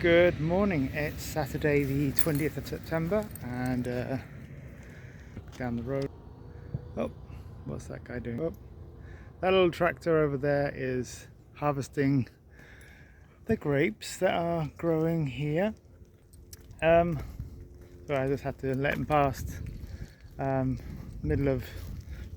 Good morning, it's Saturday the 20th of September and down the road. Oh, what's that guy doing? Oh, that little tractor over there is harvesting the grapes that are growing here. So I just had to let him past, middle of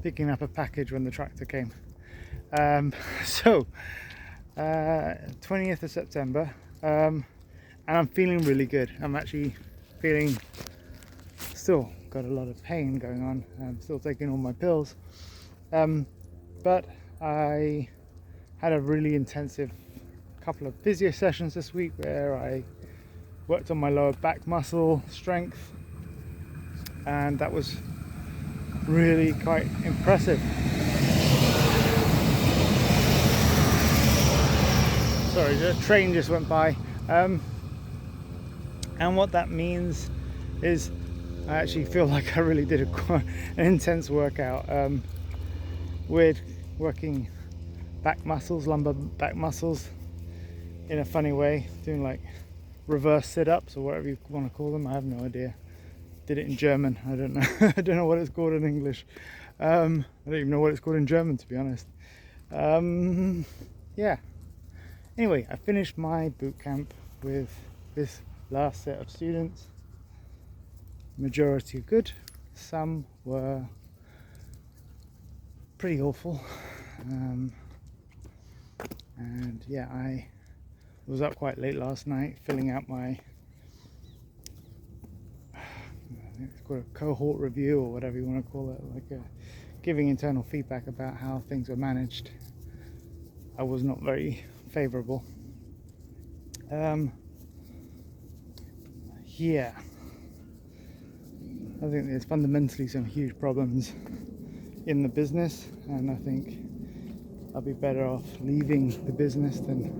picking up a package when the tractor came. So 20th of September, and I'm feeling really good. I'm actually feeling, still got a lot of pain going on. I'm still taking all my pills, but I had a really intensive couple of physio sessions this week where I worked on my lower back muscle strength, and that was really quite impressive. Sorry, the train just went by. And what that means is I actually feel like I really did an intense workout. Weird working back muscles, lumbar back muscles in a funny way, doing like reverse sit-ups or whatever you want to call them. I have no idea. Did it in German. I don't know. I don't know what it's called in English. I don't even know what it's called in German, to be honest. Yeah. Anyway, I finished my boot camp with this last set of students. Majority good, some were pretty awful, and yeah, I was up quite late last night filling out my, I think it's called a cohort review or whatever you want to call it, like giving internal feedback about how things were managed. I was not very favourable. Yeah, I think there's fundamentally some huge problems in the business, and I think I'll be better off leaving the business than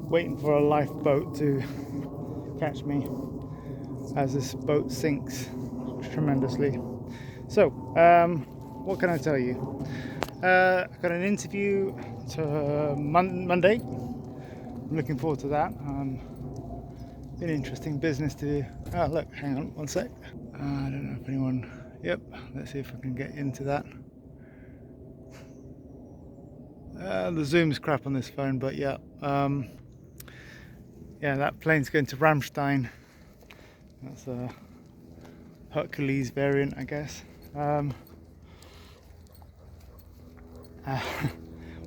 waiting for a lifeboat to catch me as this boat sinks tremendously. So, what can I tell you? I got an interview to Monday. I'm looking forward to that. An interesting business to do. Oh, look, hang on one sec. I don't know if anyone. Yep, let's see if I can get into that. The zoom's crap on this phone, but yeah. Yeah, that plane's going to Ramstein. That's a Hercules variant, I guess.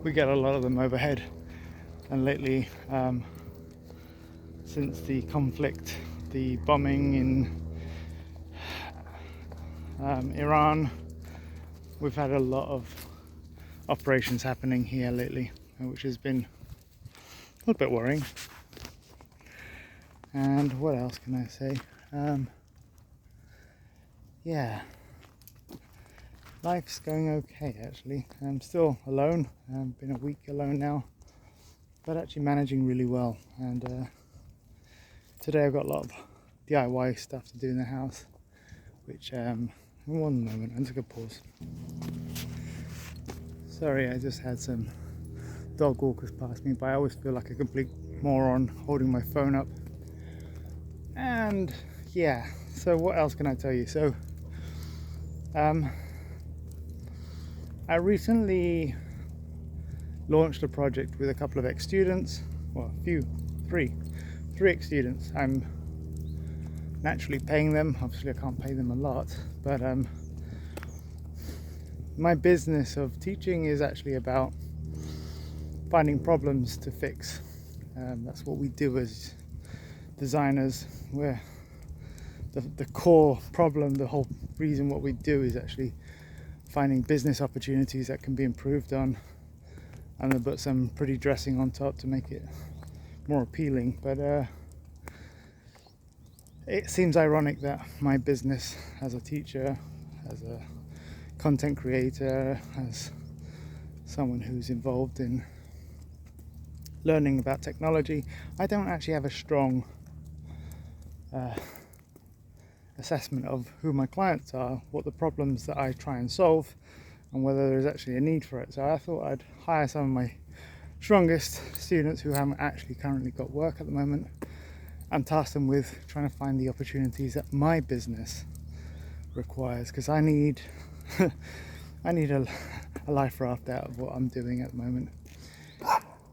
We get a lot of them overhead, and lately, since the conflict, the bombing in Iran, we've had a lot of operations happening here lately, which has been a little bit worrying. And what else can I say? Yeah, life's going okay actually. I'm still alone. I've been a week alone now, but actually managing really well. And today I've got a lot of DIY stuff to do in the house, which one moment, I took a pause. Sorry, I just had some dog walkers pass me by. I always feel like a complete moron holding my phone up. And yeah, so what else can I tell you? So I recently launched a project with a couple of ex-students, well, three ex-students. I'm naturally paying them. Obviously I can't pay them a lot, but my business of teaching is actually about finding problems to fix. That's what we do as designers. We're the core problem, the whole reason what we do is actually finding business opportunities that can be improved on, and then put some pretty dressing on top to make it more appealing. But it seems ironic that my business as a teacher, as a content creator, as someone who's involved in learning about technology, I don't actually have a strong assessment of who my clients are, what the problems that I try and solve, and whether there's actually a need for it. So I thought I'd hire some of my strongest students who haven't actually currently got work at the moment, and task them with trying to find the opportunities that my business requires, because I need I need a life raft out of what I'm doing at the moment.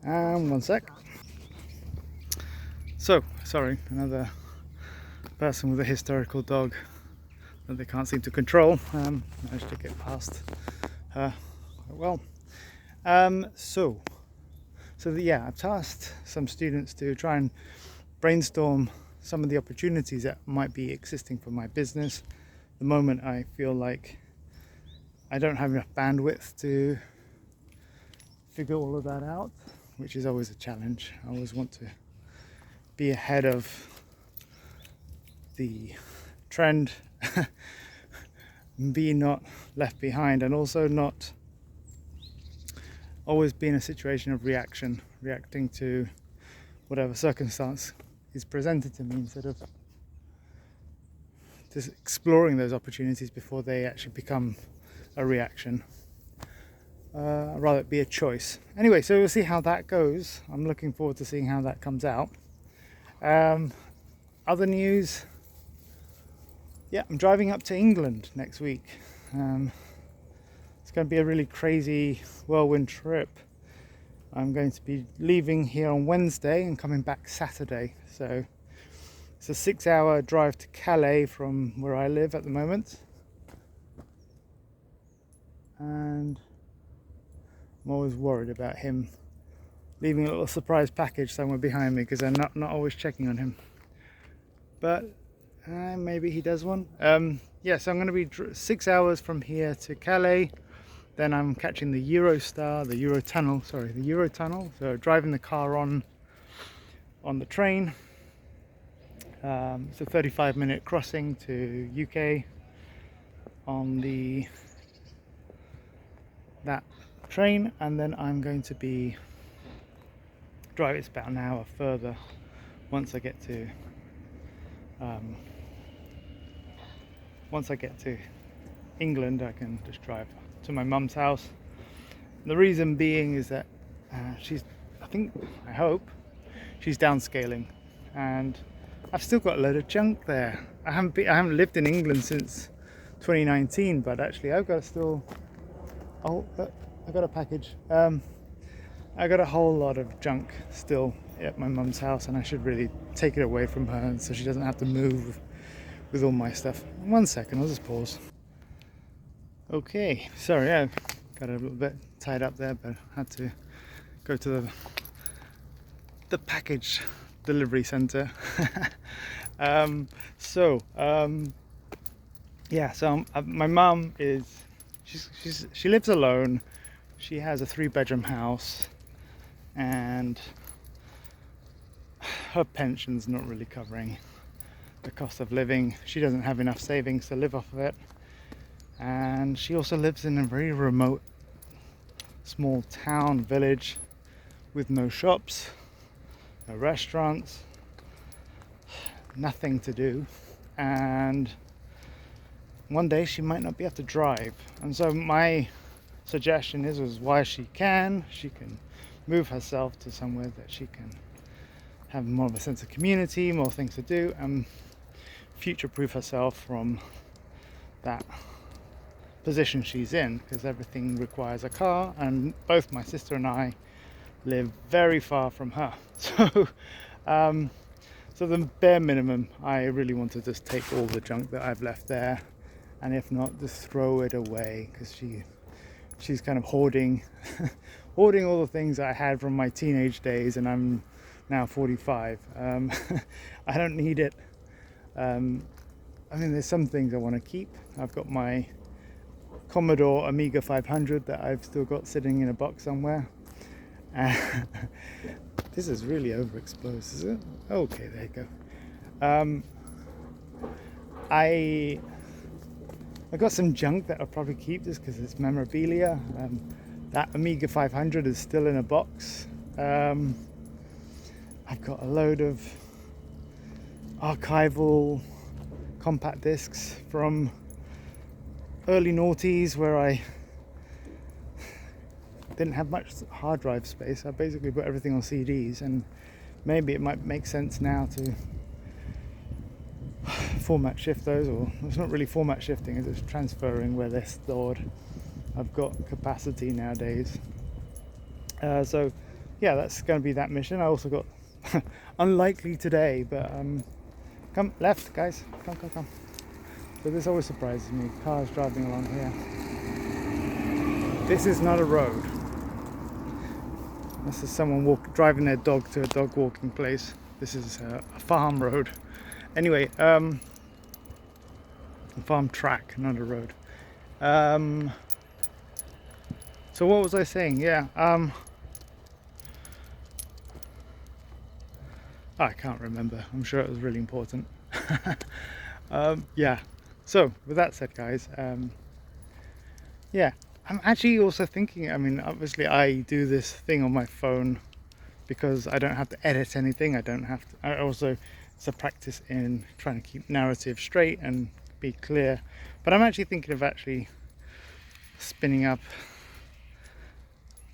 One sec. So, sorry, another person with a hysterical dog that they can't seem to control. Managed to get past her quite well. Yeah, I've tasked some students to try and brainstorm some of the opportunities that might be existing for my business. At the moment, I feel like I don't have enough bandwidth to figure all of that out, which is always a challenge. I always want to be ahead of the trend, be not left behind, and also not always be in a situation of reacting to whatever circumstance is presented to me, instead of just exploring those opportunities before they actually become a reaction. I'd rather it be a choice. Anyway, so we'll see how that goes. I'm looking forward to seeing how that comes out. Other news, yeah, I'm driving up to England next week. It's going to be a really crazy whirlwind trip. I'm going to be leaving here on Wednesday and coming back Saturday. So it's a 6-hour drive to Calais from where I live at the moment. And I'm always worried about him leaving a little surprise package somewhere behind me, because I'm not always checking on him. But maybe he does one. Yeah, so I'm going to be 6 hours from here to Calais. Then I'm catching the Eurotunnel. So driving the car on the train. It's a 35-minute crossing to UK on that train, and then I'm going to be driving. It's about an hour further. Once I get to England, I can just drive to my mum's house. And the reason being is that I hope she's downscaling, and I've still got a load of junk there. I haven't lived in England since 2019, but actually I've got I got a package. I got a whole lot of junk still at my mum's house, and I should really take it away from her so she doesn't have to move with all my stuff. 1 second, I'll just pause. Okay, sorry, I got a little bit tied up there, but I had to go to the package delivery center. My mum she lives alone. She has a 3-bedroom house, and her pension's not really covering the cost of living. She doesn't have enough savings to live off of it, and she also lives in a very remote small town village with no shops, no restaurants, nothing to do, and one day she might not be able to drive. And so my suggestion is why she can move herself to somewhere that she can have more of a sense of community, more things to do, and future-proof herself from that position she's in, because everything requires a car, and both my sister and I live very far from her. So the bare minimum, I really want to just take all the junk that I've left there, and if not, just throw it away, because she's kind of hoarding all the things I had from my teenage days, and I'm now 45. I don't need it. There's some things I want to keep. I've got my Commodore Amiga 500 that I've still got sitting in a box somewhere. This is really overexposed, is it? Okay, there you go. I got some junk that I'll probably keep just because it's memorabilia. That Amiga 500 is still in a box. I've got a load of archival compact discs from early noughties where I didn't have much hard drive space. I basically put everything on CDs, and maybe it might make sense now to format shift those, or it's not really format shifting, it's just transferring where they're stored. I've got capacity nowadays. So yeah, that's going to be that mission. I also got unlikely today, but come left, guys, come. So this always surprises me, cars driving along here. This is not a road. This is someone driving their dog to a dog walking place. This is a farm road. Anyway, a farm track, not a road. So what was I saying? Yeah, I can't remember. I'm sure it was really important. Yeah, so with that said, guys, yeah, I'm actually also thinking, I mean, obviously I do this thing on my phone because I don't have to edit anything. I also, it's a practice in trying to keep narrative straight and be clear. But I'm actually thinking of actually spinning up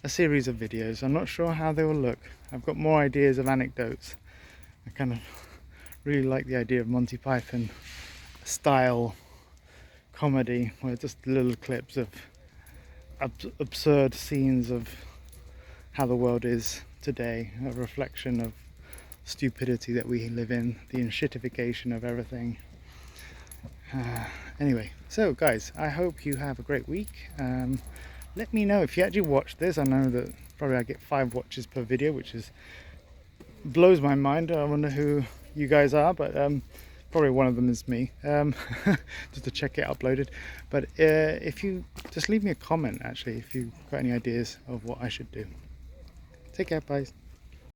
a series of videos. I'm not sure how they will look. I've got more ideas of anecdotes. I kind of really like the idea of Monty Python style comedy, where just little clips of absurd scenes of how the world is today, a reflection of stupidity that we live in, the enshittification of everything. Anyway, so guys, I hope you have a great week. Let me know if you actually watch this. I know that probably I get 5 watches per video, which blows my mind. I wonder who you guys are, but probably one of them is me, just to check it uploaded. But if you just leave me a comment, actually, if you've got any ideas of what I should do. Take care, guys.